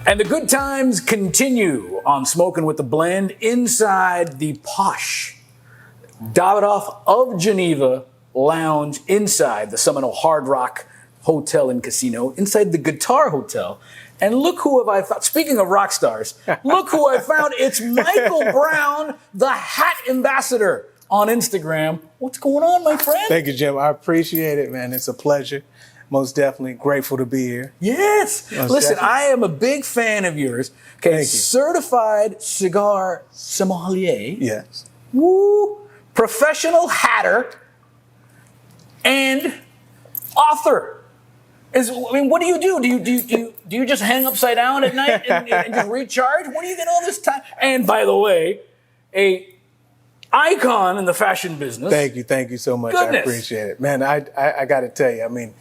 And the good times continue on Smoking with the Blend inside the posh Davidoff of Geneva Lounge, inside the Seminole Hard Rock Hotel and Casino, inside the Guitar Hotel. And look who have I found. Speaking of rock stars, look who I found. It's Michael Brown, the hat ambassador on Instagram. What's going on, my friend? Thank you, Jim. I appreciate it, man. It's a pleasure. Most definitely grateful to be here. Yes. Listen, I am a big fan of yours. Okay, Thank you. Certified cigar sommelier. Yes. Woo. Professional hatter and author. What do you do? Do you just hang upside down at night and just recharge? What do you get all this time? And by the way, a icon in the fashion business. Thank you so much. Goodness. I appreciate it, man. I got to tell you, I mean,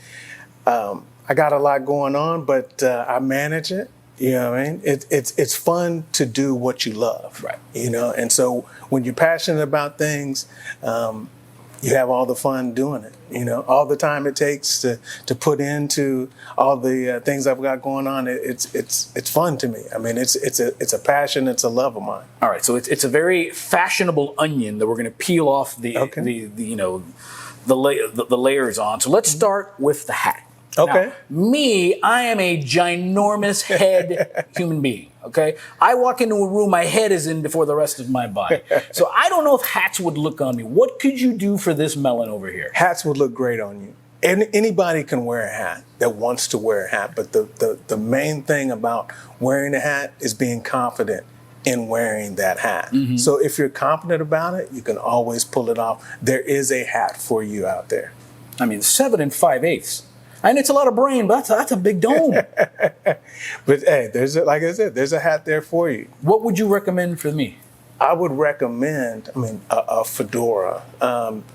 I got a lot going on, but I manage it. You know what I mean? It's fun to do what you love, right? You know, and so when you're passionate about things, you have all the fun doing it. You know, all the time it takes to put into all the things I've got going on. It's fun to me. I mean, it's a passion. It's a love of mine. All right, so it's a very fashionable onion that we're going to peel off the layers on. So let's start with the hat. Okay. Now, I am a ginormous head human being, okay? I walk into a room, my head is in before the rest of my body. So I don't know if hats would look on me. What could you do for this melon over here? Hats would look great on you. And anybody can wear a hat that wants to wear a hat. But the main thing about wearing a hat is being confident in wearing that hat. Mm-hmm. So if you're confident about it, you can always pull it off. There is a hat for you out there. I mean, 7 5/8. And it's a lot of brain, but that's a big dome. But hey, like I said, there's a hat there for you. What would you recommend for me? I would recommend, a fedora,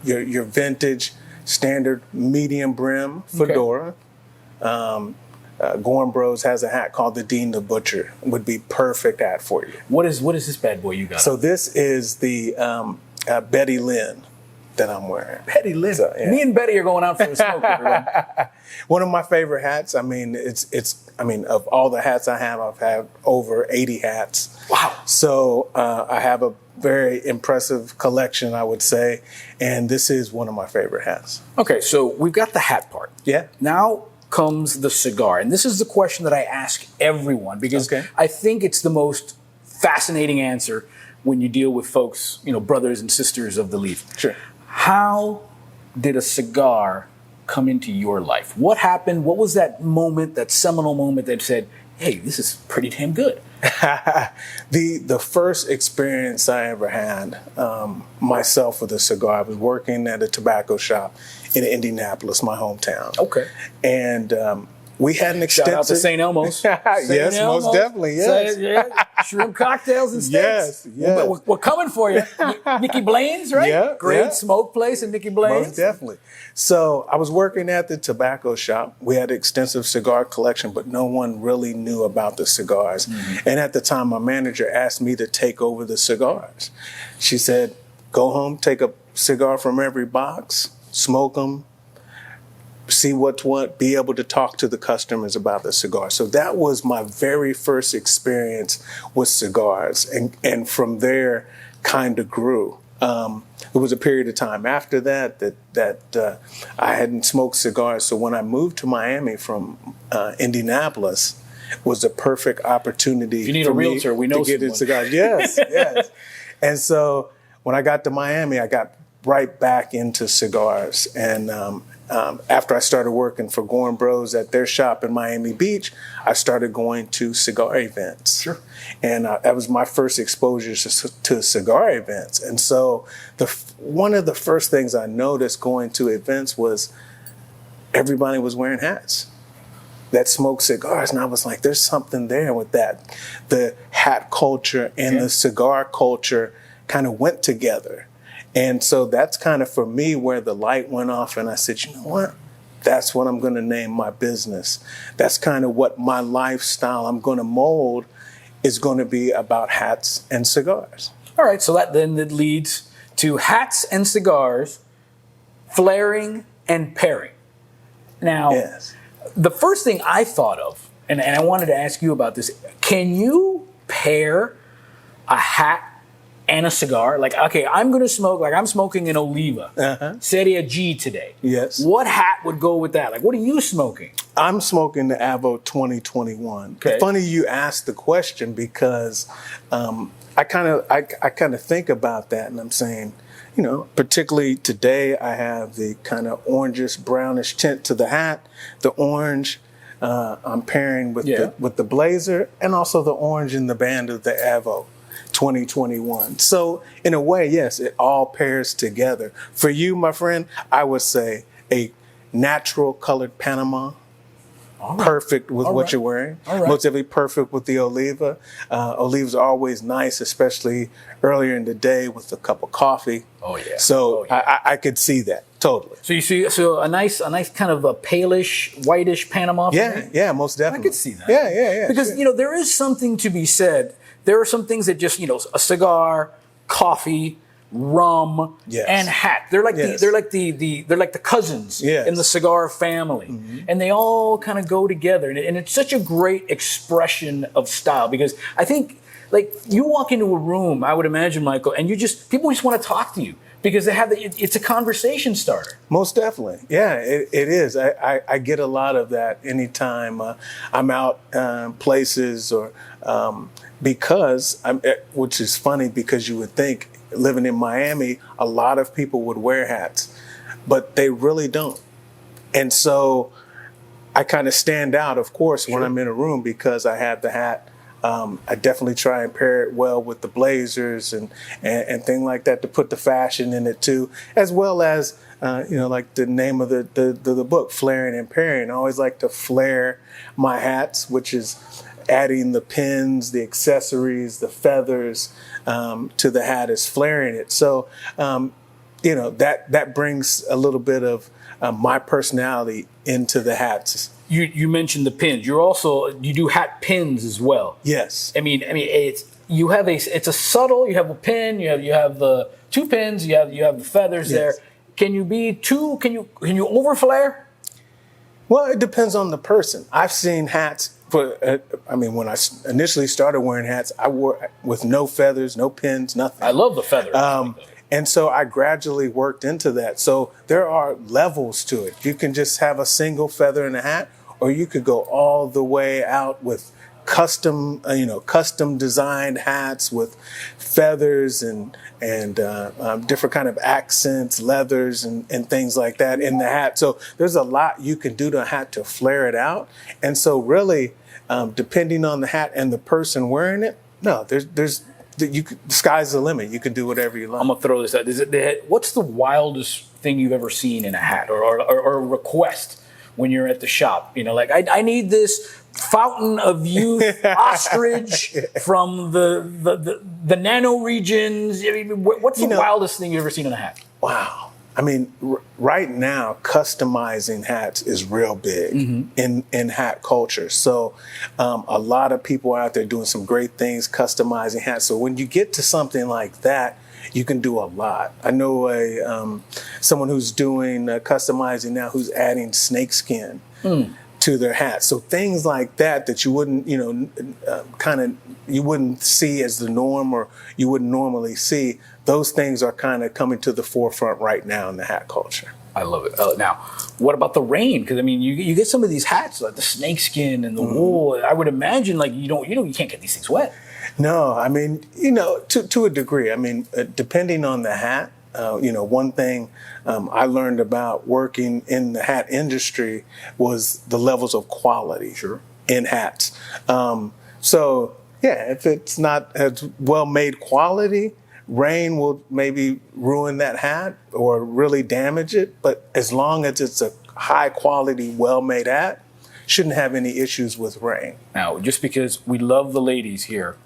your vintage standard medium brim fedora. Okay. Gorham Bros has a hat called the Dean the Butcher. Would be perfect hat for you. What is this bad boy you got? So this is the Betty Lynn that I'm wearing. Betty Lynn. So, yeah. Me and Betty are going out for a smoke, everyone. One of my favorite hats. I mean, of all the hats I have, I've had over 80 hats. Wow. So I have a very impressive collection, I would say, and this is one of my favorite hats. Okay, so we've got the hat part. Yeah. Now comes the cigar, and this is the question that I ask everyone because I think it's the most fascinating answer when you deal with folks, brothers and sisters of the leaf. Sure. How did a cigar come into your life? What happened? What was that moment, that seminal moment that said, hey, this is pretty damn good? The first experience I ever had myself with a cigar, I was working at a tobacco shop in Indianapolis, my hometown. Okay. And we had an extensive... Shout out to St. Elmo's. Yes, Elmo's. most definitely, yes. Shrimp cocktails and steaks. Yes. We're coming for you. Nikki Blaine's, right? Yeah. Great smoke place in Nikki Blaine's. Most definitely. So I was working at the tobacco shop. We had an extensive cigar collection, but no one really knew about the cigars. Mm-hmm. And at the time, my manager asked me to take over the cigars. She said, go home, take a cigar from every box, smoke them, see what's what, be able to talk to the customers about the cigar. So that was my very first experience with cigars. And from there, kind of grew. There was a period of time after that I hadn't smoked cigars. So when I moved to Miami from Indianapolis, was a perfect opportunity if you need a realtor, we know to get into cigars. Yes, yes. And so when I got to Miami, I got right back into cigars. And after I started working for Gorham Bros at their shop in Miami Beach, I started going to cigar events. Sure. And that was my first exposure to cigar events. And so one of the first things I noticed going to events was everybody was wearing hats that smoked cigars. And I was like, there's something there with that. The hat culture and the cigar culture kind of went together. And so that's kind of, for me, where the light went off. And I said, you know what? That's what I'm going to name my business. That's kind of what my lifestyle I'm going to mold is going to be, about hats and cigars. All right. So that leads to hats and cigars, flaring and pairing. Now, the first thing I thought of, and I wanted to ask you about this. Can you pair a hat and a cigar? Like, okay, I'm going to smoke, like I'm smoking an Oliva, Serie G today. Yes. What hat would go with that? Like, what are you smoking? I'm smoking the Avo 2021. Okay. Funny you asked the question because I kind of think about that, and I'm saying, you know, particularly today I have the kind of orangish brownish tint to the hat, the orange. I'm pairing with the blazer, and also the orange in the band of the Avo 2021. So in a way, yes, it all pairs together. For you, my friend, I would say a natural colored Panama. Perfect with what you're wearing. Most definitely perfect with the Oliva. Olivas are always nice, especially earlier in the day with a cup of coffee. Oh yeah. So I could see that totally. So you see, a nice kind of a palish, whitish Panama. Yeah, most definitely. I could see that. Yeah. Because you know there is something to be said. There are some things that just, you know, a cigar, coffee, rum, and hat. They're like the cousins in the cigar family, and they all kind of go together. And it's such a great expression of style because I think, like, you walk into a room, I would imagine, Michael, and people just want to talk to you because they have it's a conversation starter. Most definitely, yeah, it is. I get a lot of that anytime I'm out places or. Because which is funny because you would think living in Miami, a lot of people would wear hats, but they really don't. And so I kind of stand out, of course, when I'm in a room because I have the hat. I definitely try and pair it well with the blazers and things like that to put the fashion in it too, as well as, you know, like the name of the book, Flaring and Pairing. I always like to flare my hats, which is adding the pins, the accessories, the feathers to the hat is flaring it. So, you know, that brings a little bit of my personality into the hats. You mentioned the pins. You do hat pins as well. Yes. I mean, it's a subtle. You have a pin. You have the two pins. You have the feathers there. Can you be too? Can you overflare? Well, it depends on the person. I've seen hats. When I initially started wearing hats, I wore with no feathers, no pins, nothing. I love the feathers. And so I gradually worked into that. So there are levels to it. You can just have a single feather in a hat, or you could go all the way out with custom designed hats with feathers and different kind of accents, leathers and things like that in the hat. So there's a lot you can do to a hat to flare it out. And so really, depending on the hat and the person wearing it, the sky's the limit. You can do whatever you like. I'm gonna throw this out. What's the wildest thing you've ever seen in a hat or a request when you're at the shop? You know, like I need this fountain of youth ostrich from the nano regions. I mean, what's the wildest thing you've ever seen in a hat? Wow. I mean, right now, customizing hats is real big in hat culture. So a lot of people are out there doing some great things, customizing hats. So when you get to something like that, you can do a lot. I know someone who's doing customizing now who's adding snakeskin to their hats. So things like that you wouldn't, you wouldn't see as the norm or you wouldn't normally see. Those things are kind of coming to the forefront right now in the hat culture. I love it. Now, what about the rain? Because I mean, you get some of these hats like the snakeskin and the wool. I would imagine like you can't get these things wet. No, I mean, to a degree. I mean, depending on the hat. One thing I learned about working in the hat industry was the levels of quality in hats. If it's not as well made quality, rain will maybe ruin that hat or really damage it. But as long as it's a high quality, well made hat, shouldn't have any issues with rain. Now, just because we love the ladies here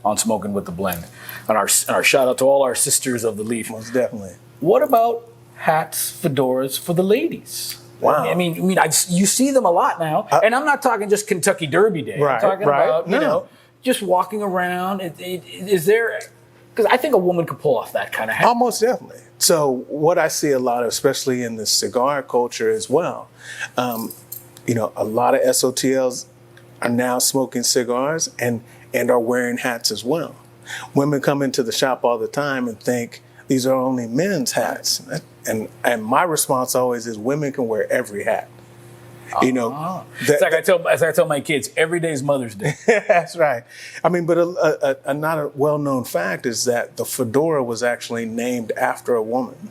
on Smoking with the Blend, and our shout out to all our sisters of the leaf. Most definitely. What about hats, fedoras for the ladies? Wow. I mean, you see them a lot now, and I'm not talking just Kentucky Derby Day. I'm talking about just walking around. Is there? Because I think a woman could pull off that kind of hat. Almost definitely. So what I see a lot of, especially in the cigar culture as well, a lot of SOTLs are now smoking cigars and are wearing hats as well. Women come into the shop all the time and think these are only men's hats. And my response always is women can wear every hat. You know, it's like I tell my kids, every day is Mother's Day. That's right. I mean, but a not a well-known fact is that the fedora was actually named after a woman.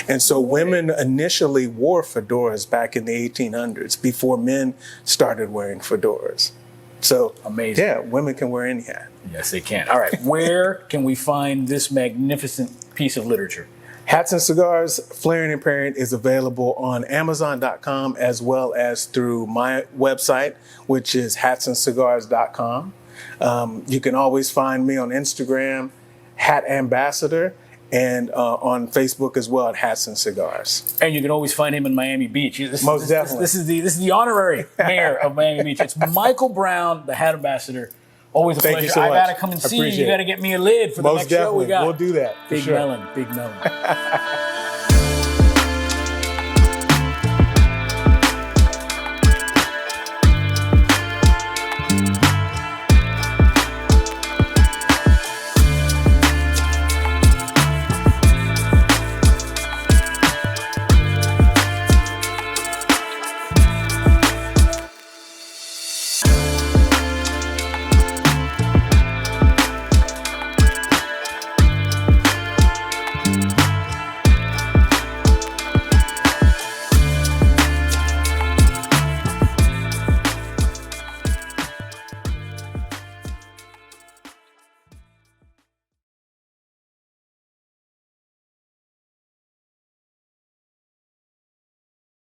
And so women initially wore fedoras back in the 1800s before men started wearing fedoras. So, amazing. Yeah, women can wear any hat. Yes, they can. All right, where can we find this magnificent piece of literature? Hats and Cigars, Flaring and Pairing is available on Amazon.com as well as through my website, which is hatsandcigars.com. You can always find me on Instagram, Hat Ambassador, and on Facebook as well at Hats and Cigars. And you can always find him in Miami Beach. Most definitely. This is the honorary mayor of Miami Beach. It's Michael Brown, the Hat Ambassador. Always a Thank pleasure. you so much. I gotta come and see you. You gotta get me a lid for the next show we got. We'll do that. Big melon.